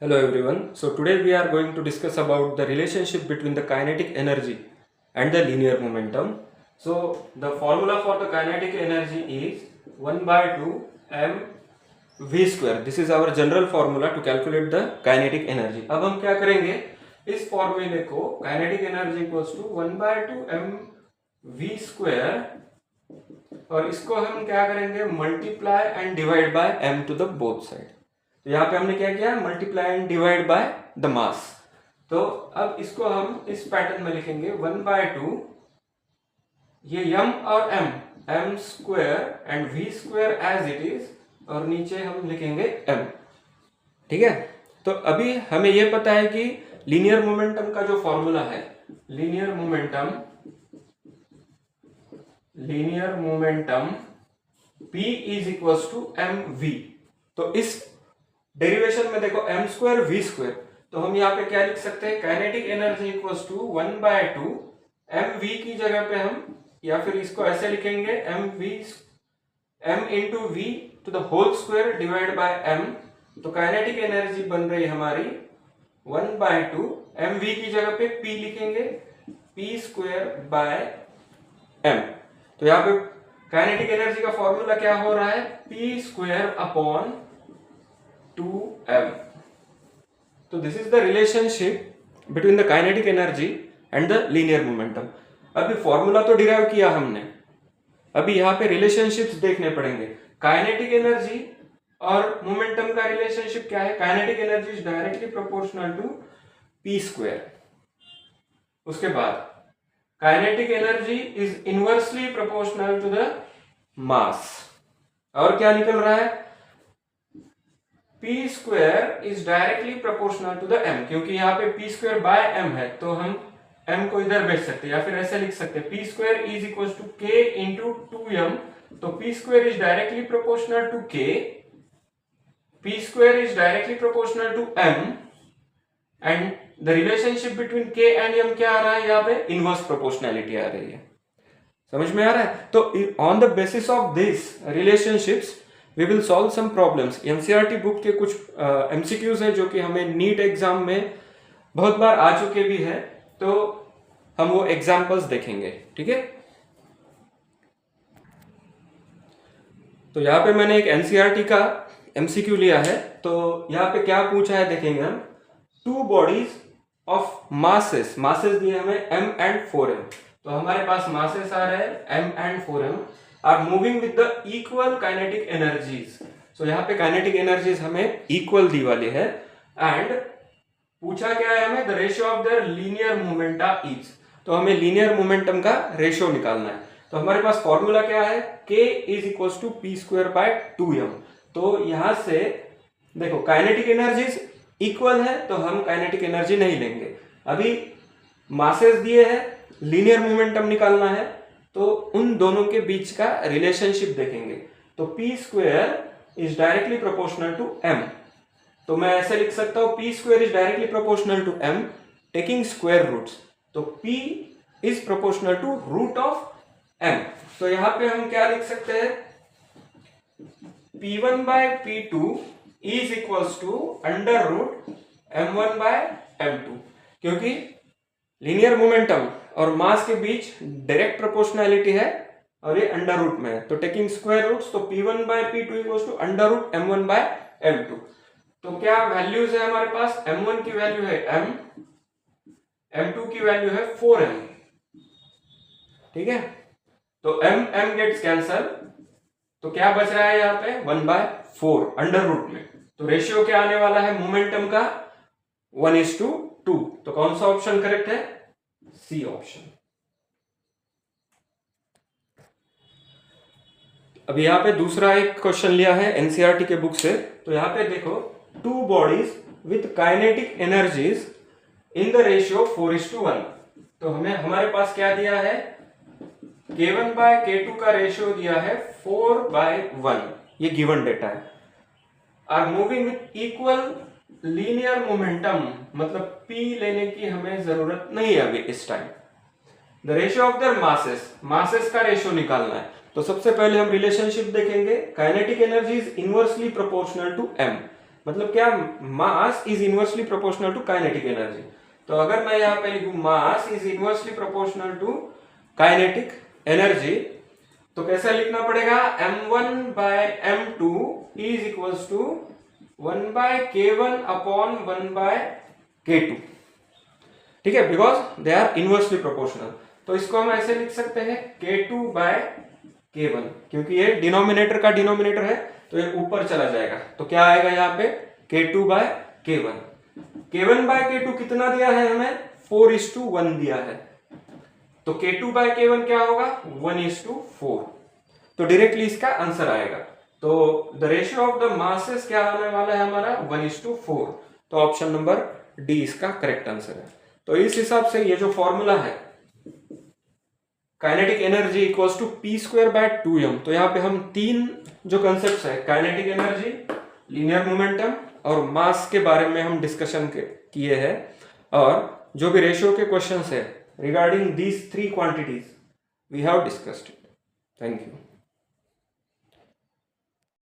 Hello everyone. So today we are going to discuss about the relationship between the kinetic energy and the linear momentum. So the formula for the kinetic energy is 1 by 2 m v square. This is our general formula to calculate the kinetic energy. अब हम क्या करेंगे, इस फॉर्मूले को kinetic energy equals to 1 by 2 m v square और इसको हम क्या करेंगे, multiply and divide by m to the both side. तो यहाँ पे हमने क्या किया, multiply and divide by the mass. तो अब इसको हम इस पैटर्न में लिखेंगे 1 बाय 2 ये m और m square and v square as it is और नीचे हम लिखेंगे m. ठीक है. तो अभी हमें यह पता है कि लीनियर मोमेंटम का जो फॉर्मूला है, linear momentum p is equals to mv. तो इस डेरिवेशन में देखो m स्क्वायर v स्क्वायर, तो हम यहाँ पे क्या लिख सकते हैं, kinetic energy equals to 1 by 2 mv की जगह पे हम या फिर इसको ऐसे लिखेंगे m into v to the whole square divide by m. तो काइनेटिक एनर्जी बन रही हमारी 1 बाय 2 mv की जगह पे p लिखेंगे p स्क्वायर बाय m. तो यहाँ पे काइनेटिक एनर्जी का फॉर्मूला क्या हो रहा है, p स्क्वायर अपॉन 2m. तो this is the relationship between the kinetic energy and the linear momentum. अभी फॉर्मूला तो डिराइव किया हमने, अभी यहाँ पे रिलेशनशिप्स देखने पड़ेंगे. काइनेटिक एनर्जी और मोमेंटम का रिलेशनशिप क्या है, kinetic energy is directly proportional to p square. उसके बाद kinetic energy is inversely proportional to the mass. और क्या निकल रहा है, p square is directly proportional to the m. क्योंकि यहाँ पे p स्क्वायर बाय m है तो हम m को इधर भेज सकते हैं या फिर ऐसे लिख सकते हैं p square is equal to k into 2m. तो p square is directly proportional to k, p square is directly proportional to m and the relationship between k and m क्या आ रहा है, यहाँ पे इनवर्स प्रोपोर्शनैलिटी आ रही है. समझ में आ रहा है. तो on the basis of this relationships we will solve some problems. NCERT book के कुछ एमसीक्यूज है जो कि हमें नीट एग्जाम में बहुत बार आ चुके भी है, तो हम वो एग्जाम्पल्स देखेंगे. ठीक है. तो यहाँ पे मैंने एक एनसीईआरटी का एमसीक्यू लिया है. तो यहाँ पे क्या पूछा है देखेंगे हम. टू बॉडीज ऑफ मासेस दिए हमें m एंड 4m. तो हमारे पास मासेस आ रहे हैं m and 4m are moving with the equal kinetic energies. So यहाँ पे काइनेटिक एनर्जीज हमें इक्वल दी वाली है एंड पूछा क्या है हमें, the ratio of their linear momenta is. तो हमें लीनियर मोमेंटम का रेशियो निकालना है. तो हमारे पास फॉर्मूला क्या है, k is equal to p square by 2m. तो यहां से देखो काइनेटिक एनर्जीज इक्वल है तो हम काइनेटिक एनर्जी नहीं लेंगे. अभी मासेस दिए हैं, लीनियर मोमेंटम निकालना है, तो उन दोनों के बीच का रिलेशनशिप देखेंगे. तो p square is directly proportional to m. तो मैं ऐसे लिख सकता हूं p square is directly proportional to m taking square roots. तो p is proportional to root of m. तो यहां पे हम क्या लिख सकते हैं, p1 by p2 is equals to under root m1 by m2. क्योंकि लीनियर मोमेंटम और मास के बीच डायरेक्ट प्रोपोर्शनैलिटी है और ये अंडर रूट में है. तो टेकिंग स्क्वायर रूट्स, तो p1 by p2 equals to under root m1 by m2. तो क्या वैल्यूज है हमारे पास, m1 की वैल्यू है m, m2 की वैल्यू है 4m. ठीक है. तो m गेट्स कैंसल, तो क्या बच रहा है यहाँ पे 1 बाय 4 अंडर रूट में. तो रेशियो क्या आने वाला है मोमेंटम का, 1:2. तो कौन सा ऑप्शन करेक्ट है, सी ऑप्शन. अब यहाँ पे दूसरा एक क्वेश्चन लिया है एनसीईआरटी के बुक से. तो यहाँ पे देखो, two bodies with kinetic energies in the ratio 4:1. तो हमें हमारे पास क्या दिया है, k1 बाय k2 का रेशियो दिया है 4:1. ये गिवन डेटा है. Are moving with equal linear momentum, मतलब p लेने की हमें जरूरत नहीं है अभी इस time. The ratio of their masses का रेशियो निकालना है. तो सबसे पहले हम रिलेशनशिप देखेंगे, kinetic energy is inversely proportional to m. मतलब क्या, mass is inversely proportional to kinetic energy. तो अगर मैं यहाँ पे लिखूं mass is inversely proportional to kinetic energy, तो कैसे लिखना पड़ेगा, m1 by m2 is equals to 1 by k1 upon 1 by k2। ठीक है, because they are inversely proportional. तो इसको हम ऐसे लिख सकते हैं k2 बाय k1, क्योंकि ये डिनोमिनेटर का डिनोमिनेटर है तो ये ऊपर चला जाएगा। तो क्या आएगा यहाँ पे k2 bye k1। k1 bye k2 कितना दिया है हमें, 4:1 दिया है। तो k2 बाय k1 क्या होगा, 1:4। तो डायरेक्टली इसका आंसर आएगा। तो the ratio of the masses क्या आने वाला है हमारा, 1:4। तो ऑप्शन नंबर डी इसका करेक्ट आंसर है। तो इस हिसाब से ये जो फॉर्मूला है kinetic energy equals to p² by 2m, तो यहाँ पे हम तीन जो कंसेप्ट है, काइनेटिक एनर्जी, लीनियर मोमेंटम और मास के बारे में हम डिस्कशन किए हैं। और जो भी रेशियो के क्वेश्चंस है regarding these 3 quantities we have discussed it. Thank you.